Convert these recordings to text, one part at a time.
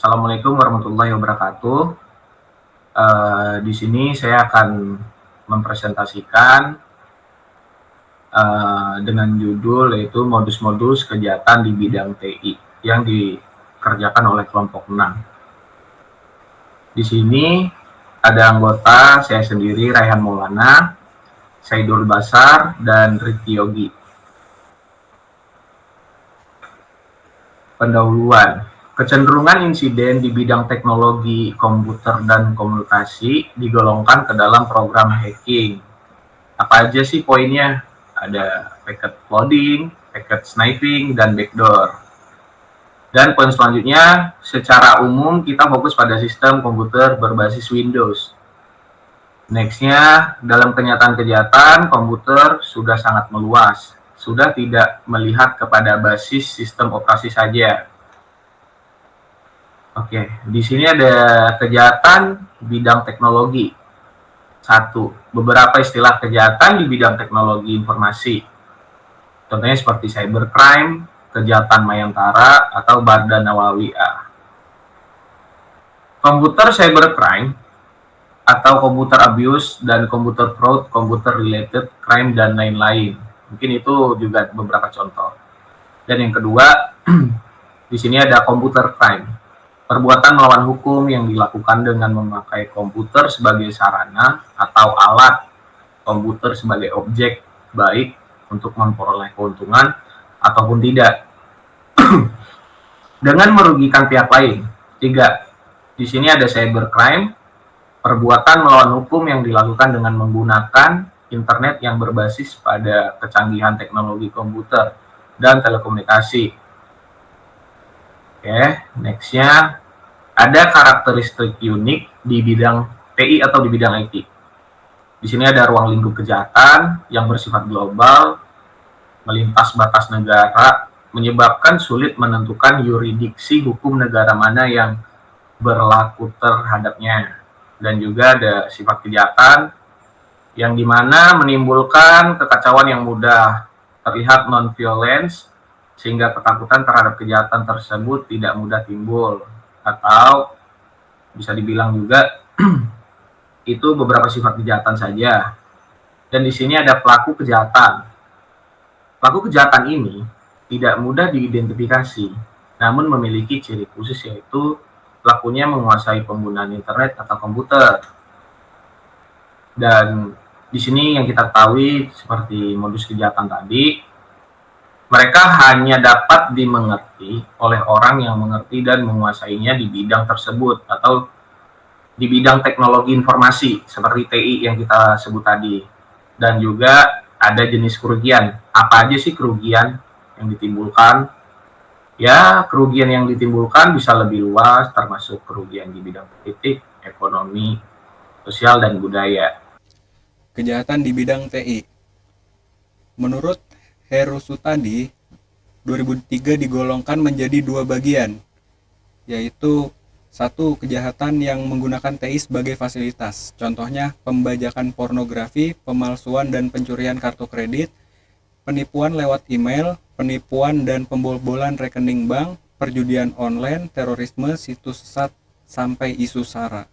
Assalamualaikum warahmatullahi wabarakatuh. Di sini saya akan mempresentasikan dengan judul yaitu modus-modus kejahatan di bidang TI yang dikerjakan oleh kelompok 6. Di sini ada anggota saya sendiri, Raihan Maulana, Saidul Basar, dan Riki Yogi. Pendahuluan. Kecenderungan insiden di bidang teknologi komputer dan komunikasi digolongkan ke dalam program hacking. Apa aja sih poinnya? Ada packet flooding, packet sniping, dan backdoor. Dan poin selanjutnya, secara umum kita fokus pada sistem komputer berbasis Windows. Nextnya, dalam kenyataan kejahatan, komputer sudah sangat meluas, sudah tidak melihat kepada basis sistem operasi saja. Oke, di sini ada kejahatan bidang teknologi. 1. Beberapa istilah kejahatan di bidang teknologi informasi. Contohnya seperti cybercrime, kejahatan Mayangkara, atau Barda Nawawiyah. Komputer cybercrime atau computer abuse dan computer fraud, computer related crime, dan lain-lain. Mungkin itu juga beberapa contoh. Dan yang kedua, di sini ada computer crime. Perbuatan melawan hukum yang dilakukan dengan memakai komputer sebagai sarana atau alat komputer sebagai objek, baik untuk memperoleh keuntungan ataupun tidak, dengan merugikan pihak lain. 3. Di sini ada cybercrime, perbuatan melawan hukum yang dilakukan dengan menggunakan internet yang berbasis pada kecanggihan teknologi komputer dan telekomunikasi. Oke, nextnya ada karakteristik unik di bidang TI atau di bidang IT. Di sini ada ruang lingkup kejahatan yang bersifat global, melintas batas negara, menyebabkan sulit menentukan yurisdiksi hukum negara mana yang berlaku terhadapnya. Dan juga ada sifat kejahatan yang dimana menimbulkan kekacauan yang mudah terlihat non-violence, sehingga ketakutan terhadap kejahatan tersebut tidak mudah timbul, atau bisa dibilang juga itu beberapa sifat kejahatan saja. Dan di sini ada pelaku kejahatan. Pelaku kejahatan ini tidak mudah diidentifikasi, namun memiliki ciri khusus, yaitu pelakunya menguasai penggunaan internet atau komputer. Dan di sini yang kita ketahui seperti modus kejahatan tadi, mereka hanya dapat dimengerti oleh orang yang mengerti dan menguasainya di bidang tersebut atau di bidang teknologi informasi seperti TI yang kita sebut tadi. Dan juga ada jenis kerugian. Apa aja sih kerugian yang ditimbulkan? Ya, kerugian yang ditimbulkan bisa lebih luas, termasuk kerugian di bidang politik, ekonomi, sosial, dan budaya. Kejahatan di bidang TI. Menurut Heru Sutadi, 2003 digolongkan menjadi 2 bagian, yaitu 1. Kejahatan yang menggunakan TI sebagai fasilitas. Contohnya pembajakan pornografi, pemalsuan dan pencurian kartu kredit, penipuan lewat email, penipuan dan pembobolan rekening bank, perjudian online, terorisme, situs sesat, sampai isu SARA.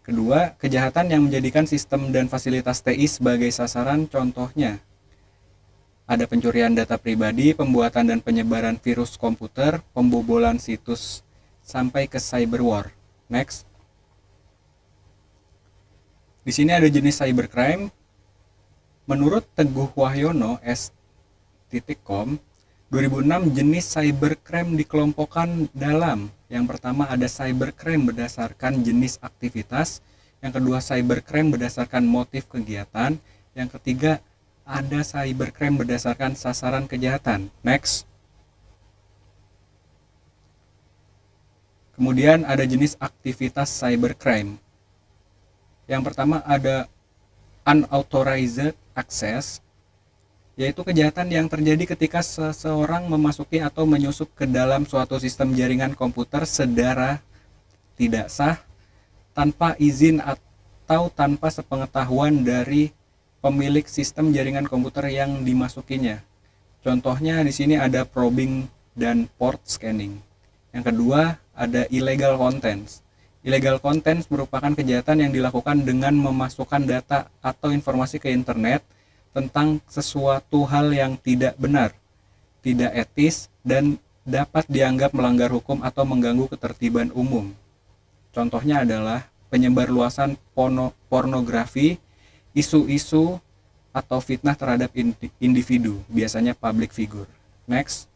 Kedua, kejahatan yang menjadikan sistem dan fasilitas TI sebagai sasaran, contohnya ada pencurian data pribadi, pembuatan dan penyebaran virus komputer, pembobolan situs, sampai ke cyber war. Next. Di sini ada jenis cybercrime. Menurut Teguh Wahyono S.com, 2006 jenis cybercrime dikelompokkan dalam: yang pertama ada cybercrime berdasarkan jenis aktivitas, yang kedua cybercrime berdasarkan motif kegiatan, yang ketiga ada cybercrime berdasarkan sasaran kejahatan. Next. Kemudian ada jenis aktivitas cybercrime. Yang pertama ada unauthorized access, yaitu kejahatan yang terjadi ketika seseorang memasuki atau menyusup ke dalam suatu sistem jaringan komputer secara tidak sah, tanpa izin atau tanpa sepengetahuan dari pemilik sistem jaringan komputer yang dimasukinya. Contohnya di sini ada probing dan port scanning. Yang kedua, ada illegal contents. Illegal contents merupakan kejahatan yang dilakukan dengan memasukkan data atau informasi ke internet tentang sesuatu hal yang tidak benar, tidak etis, dan dapat dianggap melanggar hukum atau mengganggu ketertiban umum. Contohnya adalah penyebarluasan pornografi, isu-isu, atau fitnah terhadap individu, biasanya public figure. Next.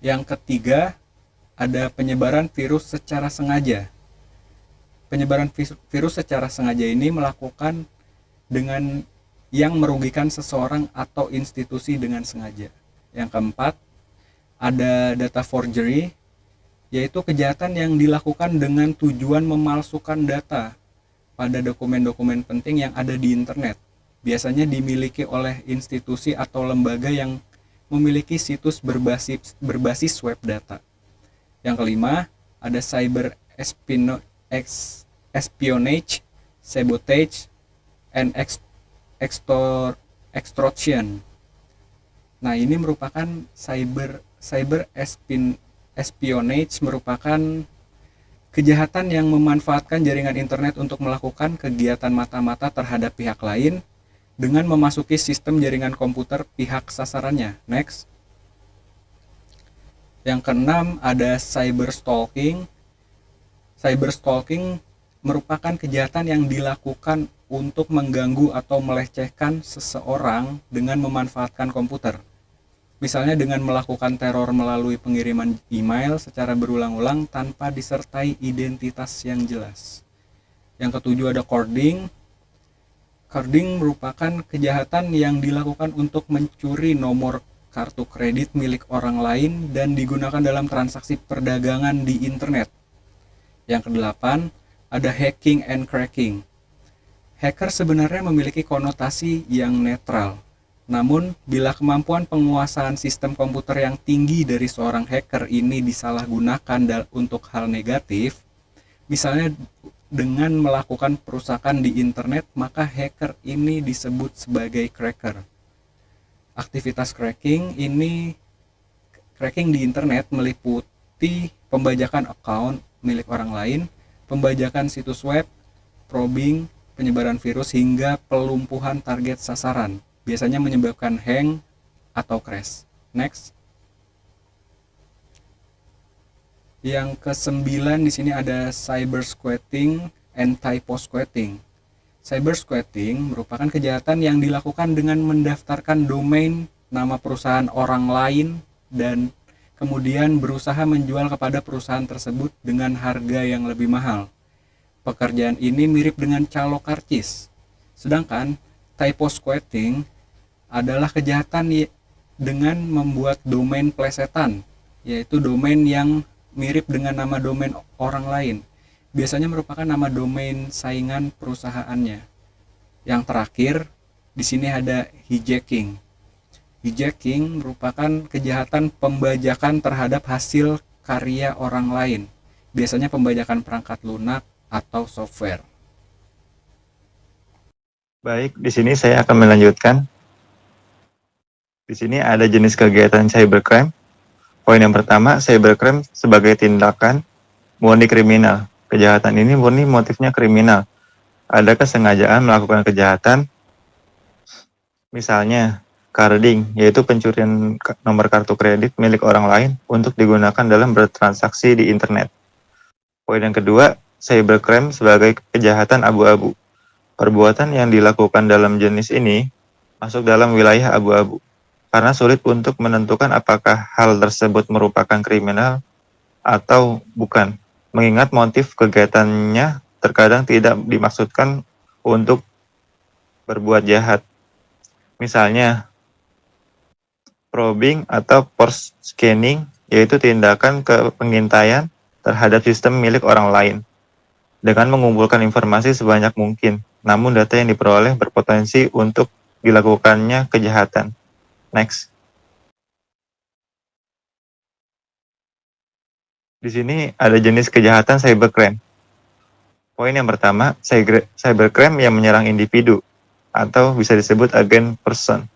Yang ketiga, ada penyebaran virus secara sengaja. Penyebaran virus secara sengaja ini melakukan dengan yang merugikan seseorang atau institusi dengan sengaja. Yang keempat, ada data forgery, yaitu kejahatan yang dilakukan dengan tujuan memalsukan data pada dokumen-dokumen penting yang ada di internet. Biasanya dimiliki oleh institusi atau lembaga yang memiliki situs berbasis web data. Yang kelima, ada cyber espionage, sabotage, and extortion. Nah, ini merupakan cyber espionage merupakan kejahatan yang memanfaatkan jaringan internet untuk melakukan kegiatan mata-mata terhadap pihak lain dengan memasuki sistem jaringan komputer pihak sasarannya. Next. Yang keenam, ada cyberstalking. Cyberstalking merupakan kejahatan yang dilakukan untuk mengganggu atau melecehkan seseorang dengan memanfaatkan komputer. Misalnya dengan melakukan teror melalui pengiriman email secara berulang-ulang tanpa disertai identitas yang jelas. Yang ketujuh, ada courting. Courting merupakan kejahatan yang dilakukan untuk mencuri nomor kartu kredit milik orang lain dan digunakan dalam transaksi perdagangan di internet. Yang kedelapan, ada hacking and cracking. Hacker sebenarnya memiliki konotasi yang netral. Namun, bila kemampuan penguasaan sistem komputer yang tinggi dari seorang hacker ini disalahgunakan untuk hal negatif, misalnya dengan melakukan perusakan di internet, maka hacker ini disebut sebagai cracker. Aktivitas cracking di internet meliputi pembajakan account milik orang lain, pembajakan situs web, probing, penyebaran virus, hingga pelumpuhan target sasaran. Biasanya menyebabkan hang atau crash. Next. Yang kesembilan di sini ada cyber squatting and typo squatting. Cyber squatting merupakan kejahatan yang dilakukan dengan mendaftarkan domain nama perusahaan orang lain dan kemudian berusaha menjual kepada perusahaan tersebut dengan harga yang lebih mahal. Pekerjaan ini mirip dengan calo karcis. Sedangkan typo squatting adalah kejahatan dengan membuat domain plesetan, yaitu domain yang mirip dengan nama domain orang lain. Biasanya merupakan nama domain saingan perusahaannya. Yang terakhir, di sini ada hijacking. Hijacking merupakan kejahatan pembajakan terhadap hasil karya orang lain. Biasanya pembajakan perangkat lunak atau software. Baik, di sini saya akan melanjutkan. Di sini ada jenis kegiatan cybercrime. Poin yang pertama, cybercrime sebagai tindakan murni kriminal. Kejahatan ini murni motifnya kriminal. Ada kesengajaan melakukan kejahatan, misalnya carding, yaitu pencurian nomor kartu kredit milik orang lain untuk digunakan dalam bertransaksi di internet. Poin yang kedua, cybercrime sebagai kejahatan abu-abu. Perbuatan yang dilakukan dalam jenis ini masuk dalam wilayah abu-abu, karena sulit untuk menentukan apakah hal tersebut merupakan kriminal atau bukan, mengingat motif kegiatannya terkadang tidak dimaksudkan untuk berbuat jahat. Misalnya, probing atau force scanning, yaitu tindakan pengintaian terhadap sistem milik orang lain, dengan mengumpulkan informasi sebanyak mungkin, namun data yang diperoleh berpotensi untuk dilakukannya kejahatan. Next. Di sini ada jenis kejahatan cybercrime. Poin yang pertama, cybercrime yang menyerang individu, atau bisa disebut agent person.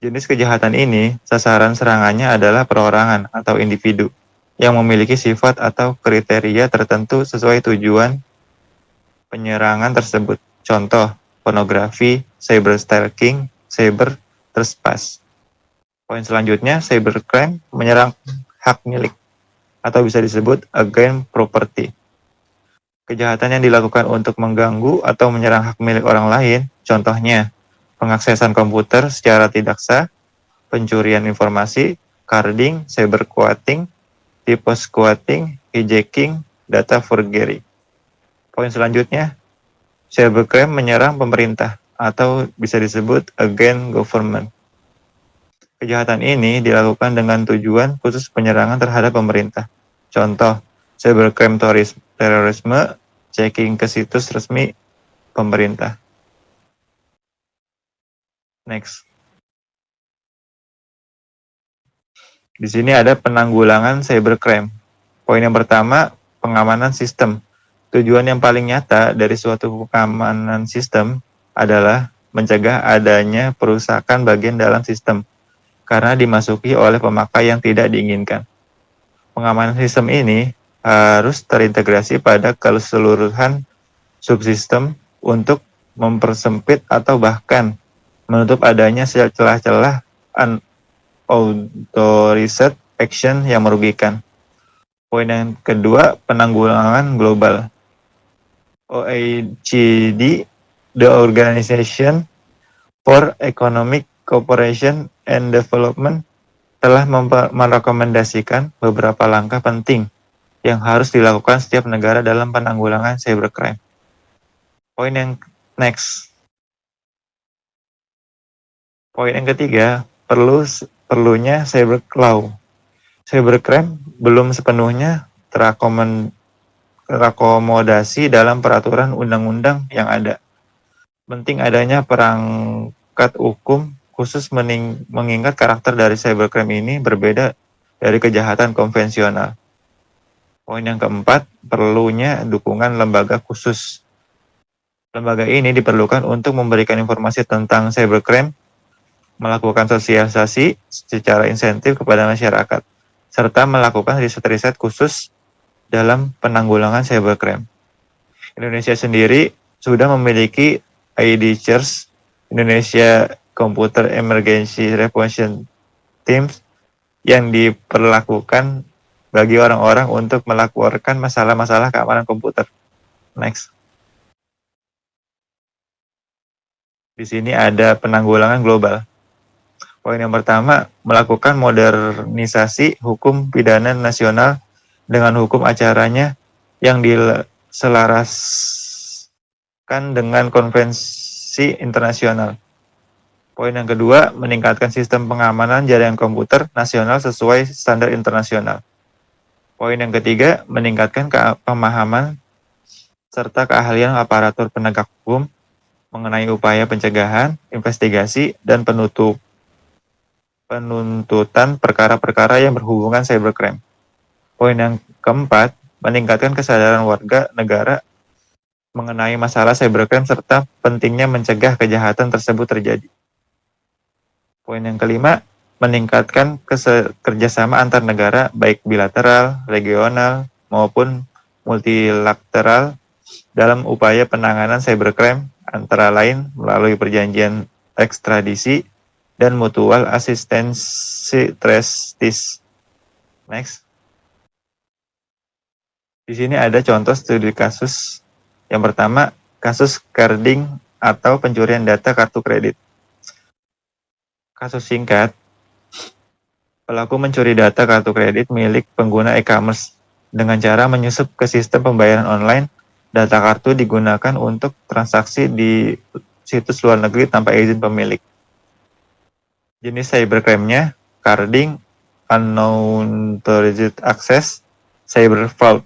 Jenis kejahatan ini, sasaran serangannya adalah perorangan atau individu yang memiliki sifat atau kriteria tertentu sesuai tujuan penyerangan tersebut. Contoh, pornografi, cyberstalking, cyber trespass. Poin selanjutnya, cybercrime menyerang hak milik atau bisa disebut against property. Kejahatan yang dilakukan untuk mengganggu atau menyerang hak milik orang lain, contohnya pengaksesan komputer secara tidak sah, pencurian informasi, carding, cybersquatting, typo squatting, hijacking, data forgery. Poin selanjutnya, cybercrime menyerang pemerintah atau bisa disebut against government. Kejahatan ini dilakukan dengan tujuan khusus penyerangan terhadap pemerintah. Contoh, cybercrime terorisme, checking ke situs resmi pemerintah. Next. Di sini ada penanggulangan cybercrime. Poin yang pertama, pengamanan sistem. Tujuan yang paling nyata dari suatu pengamanan sistem adalah mencegah adanya perusakan bagian dalam sistem karena dimasuki oleh pemakai yang tidak diinginkan. Pengamanan sistem ini harus terintegrasi pada keseluruhan subsistem untuk mempersempit atau bahkan menutup adanya celah-celah unauthorized action yang merugikan. Poin yang kedua, penanggulangan global. OECD, the Organization for Economic Cooperation and Development, telah merekomendasikan beberapa langkah penting yang harus dilakukan setiap negara dalam penanggulangan cybercrime. Poin yang next. Poin yang ketiga, perlunya cyber law. Cybercrime belum sepenuhnya terakomodasi dalam peraturan undang-undang yang ada. Penting adanya perangkat hukum khusus mengingat karakter dari cybercrime ini berbeda dari kejahatan konvensional. Poin yang keempat, perlunya dukungan lembaga khusus. Lembaga ini diperlukan untuk memberikan informasi tentang cybercrime, melakukan sosialisasi secara insentif kepada masyarakat, serta melakukan riset-riset khusus dalam penanggulangan cybercrime. Indonesia sendiri sudah memiliki IDCERS, Indonesia Computer Emergency Response Teams, yang diperlakukan bagi orang-orang untuk melaporkan masalah-masalah keamanan komputer. Next. Di sini ada penanggulangan global. Poin yang pertama, melakukan modernisasi hukum pidana nasional dengan hukum acaranya yang diselaraskan dengan konvensi internasional. Poin yang kedua, meningkatkan sistem pengamanan jaringan komputer nasional sesuai standar internasional. Poin yang ketiga, meningkatkan pemahaman serta keahlian aparatur penegak hukum mengenai upaya pencegahan, investigasi, dan penuntutan perkara-perkara yang berhubungan cybercrime. Poin yang keempat, meningkatkan kesadaran warga negara mengenai masalah cybercrime serta pentingnya mencegah kejahatan tersebut terjadi. Poin yang kelima, meningkatkan kerjasama antar negara baik bilateral, regional, maupun multilateral dalam upaya penanganan cybercrime, antara lain melalui perjanjian ekstradisi dan mutual asistensi justice. Next. Di sini ada contoh studi kasus. Yang pertama, kasus carding atau pencurian data kartu kredit. Kasus singkat, pelaku mencuri data kartu kredit milik pengguna e-commerce dengan cara menyusup ke sistem pembayaran online. Data kartu digunakan untuk transaksi di situs luar negeri tanpa izin pemilik. Jenis cybercrime-nya, carding, unauthorized access, cyber fraud.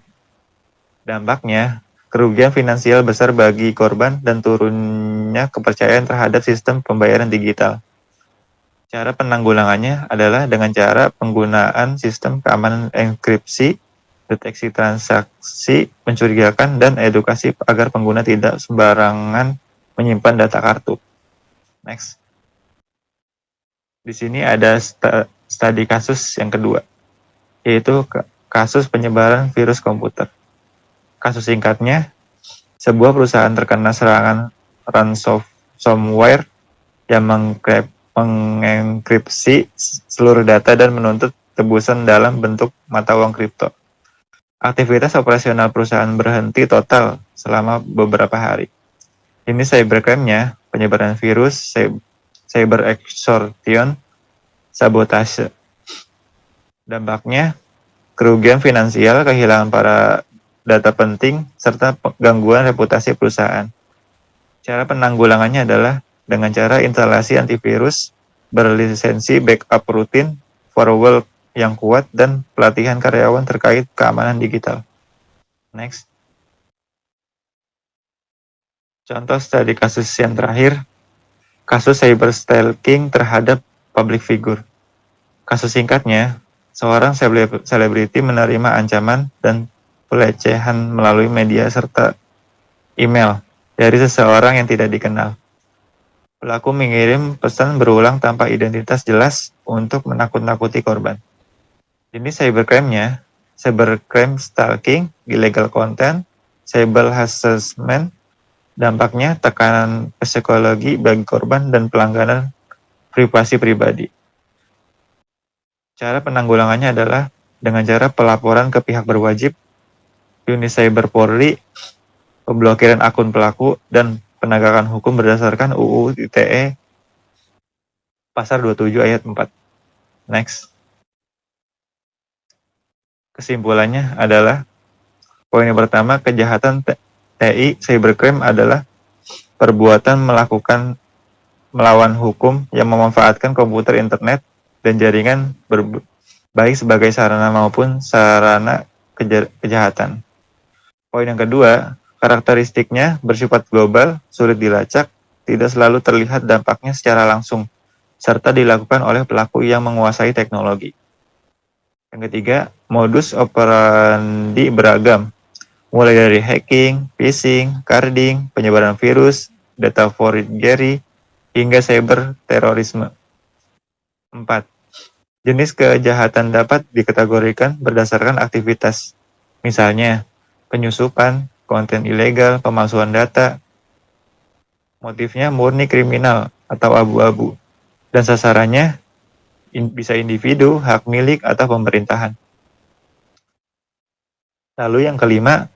Dampaknya, kerugian finansial besar bagi korban dan turunnya kepercayaan terhadap sistem pembayaran digital. Cara penanggulangannya adalah dengan cara penggunaan sistem keamanan enkripsi, deteksi transaksi mencurigakan, dan edukasi agar pengguna tidak sembarangan menyimpan data kartu. Next. Di sini ada studi kasus yang kedua, yaitu kasus penyebaran virus komputer. Kasus singkatnya, sebuah perusahaan terkena serangan ransomware yang mengenkripsi seluruh data dan menuntut tebusan dalam bentuk mata uang kripto. Aktivitas operasional perusahaan berhenti total selama beberapa hari. Ini cybercrime-nya, penyebaran virus, cyber extortion, sabotase. Dampaknya, kerugian finansial, kehilangan para data penting, serta gangguan reputasi perusahaan. Cara penanggulangannya adalah dengan cara instalasi antivirus, berlisensi backup rutin, firewall yang kuat, dan pelatihan karyawan terkait keamanan digital. Next. Contoh studi kasus yang terakhir, kasus cyber stalking terhadap public figure. Kasus singkatnya, seorang selebriti menerima ancaman dan pelecehan melalui media serta email dari seseorang yang tidak dikenal. Pelaku mengirim pesan berulang tanpa identitas jelas untuk menakut-nakuti korban. Jenis cybercrime-nya, cybercrime stalking, illegal content, cyber harassment. Dampaknya tekanan psikologi bagi korban dan pelanggaran privasi pribadi. Cara penanggulangannya adalah dengan cara pelaporan ke pihak berwajib, unit cyber Polri, pemblokiran akun pelaku, dan penegakan hukum berdasarkan UU ITE Pasal 27 ayat 4. Next. Kesimpulannya adalah, poin yang pertama, kejahatan TI cybercrime adalah perbuatan melawan hukum yang memanfaatkan komputer, internet, dan jaringan baik sebagai sarana maupun sarana kejahatan. Poin yang kedua, karakteristiknya bersifat global, sulit dilacak, tidak selalu terlihat dampaknya secara langsung, serta dilakukan oleh pelaku yang menguasai teknologi. Yang ketiga, modus operandi beragam, mulai dari hacking, phishing, carding, penyebaran virus, data forgery, hingga cyber terorisme. 4. Jenis kejahatan dapat dikategorikan berdasarkan aktivitas, misalnya penyusupan, konten ilegal, pemalsuan data. Motifnya murni kriminal atau abu-abu, dan sasarannya bisa individu, hak milik, atau pemerintahan. Lalu yang kelima,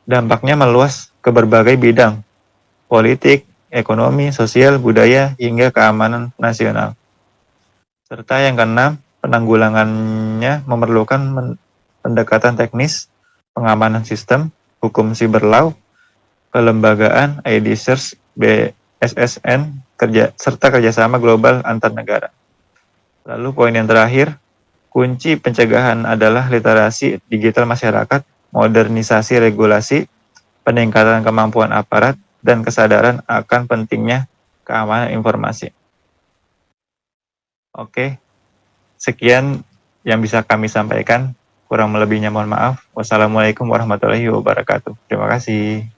dampaknya meluas ke berbagai bidang, politik, ekonomi, sosial, budaya, hingga keamanan nasional. Serta yang keenam, penanggulangannya memerlukan pendekatan teknis, pengamanan sistem, hukum cyber law, kelembagaan, ID search, BSSN, serta kerjasama global antar negara. Lalu poin yang terakhir, kunci pencegahan adalah literasi digital masyarakat, modernisasi regulasi, peningkatan kemampuan aparat, dan kesadaran akan pentingnya keamanan informasi. Oke, sekian yang bisa kami sampaikan. Kurang melebihnya mohon maaf. Wassalamualaikum warahmatullahi wabarakatuh. Terima kasih.